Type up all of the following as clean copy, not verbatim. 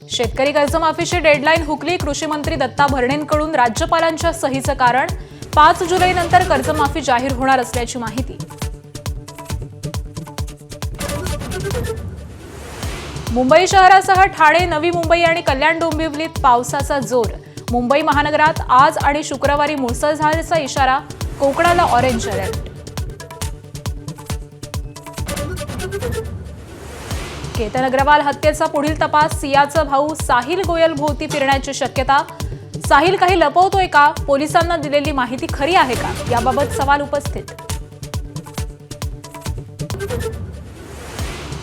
शेतकरी कर्जमाफीची डेडलाईन हुकली. कृषी मंत्री दत्ता भरणेंकडून राज्यपालांच्या सहीचं कारण 5 जुलैनंतर कर्जमाफी जाहीर होणार असल्याची माहिती. मुंबई शहरासह ठाणे, नवी मुंबई आणि कल्याण डोंबिवलीत पावसाचा जोर. मुंबई महानगरात आज आणि शुक्रवारी मुसळधारेचा इशारा. कोकणाला ऑरेंज अलर्ट. केतन अग्रवाल हत्येचा पुढील तपास. सियाचा भाऊ साहिल गोयल भोवती फिरण्याची शक्यता. साहिल काही लपवतोय का? पोलिसांना दिलेली माहिती खरी आहे का? याबाबत सवाल उपस्थित.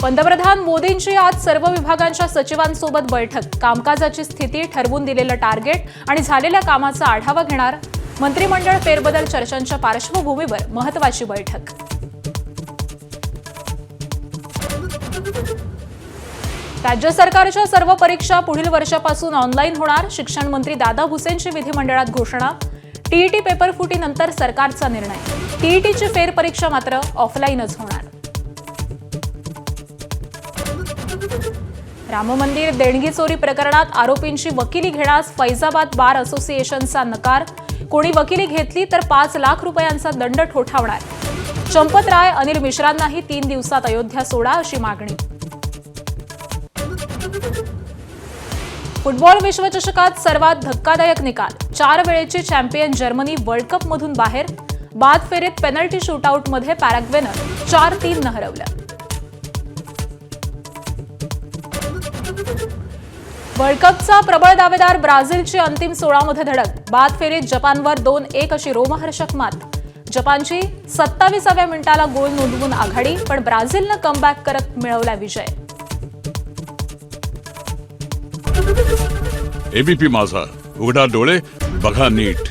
पंतप्रधान मोदींची आज सर्व विभागांच्या सचिवांसोबत बैठक. कामकाजाची स्थिती, ठरवून दिलेलं टार्गेट आणि झालेल्या कामाचा आढावा घेणार. मंत्रिमंडळ फेरबदल चर्चांच्या पार्श्वभूमीवर महत्त्वाची बैठक. राज्य सरकारच्या सर्व परीक्षा पुढील वर्षापासून ऑनलाईन होणार. शिक्षण मंत्री दादा भुसेंची विधिमंडळात घोषणा. टीईटी पेपर फुटीनंतर सरकारचा निर्णय. टीईटीची फेरपरीक्षा मात्र ऑफलाईनच होणार. राम मंदिर देणगी चोरी प्रकरणात आरोपींची वकिली घेण्यास फैजाबाद बार असोसिएशनचा नकार. कोणी वकिली घेतली तर 5 लाख रुपयांचा दंड ठोठावणार. चंपतराय, अनिल मिश्रांनाही 3 दिवसात अयोध्या सोडा अशी मागणी. फुटबॉल विश्वचषकात सर्वात धक्कादायक निकाल. 4 वेळेची चॅम्पियन जर्मनी वर्ल्ड कपमधून बाहेर. बाद फेरीत पेनल्टी शूटआउटमध्ये पॅराग्वेनं 4-3 हरवलं. वर्ल्ड कपचा प्रबळ दावेदार ब्राझीलची अंतिम 16मध्ये धडक. बाद फेरीत जपानवर 2-1 अशी रोमहर्षक मात. जपानची 27व्या मिनिटाला गोल नोंदवून आघाडी, पण ब्राझीलनं कमबॅक करत मिळवला विजय. एबीपी माझा, उघडा डोळे बघा नीट.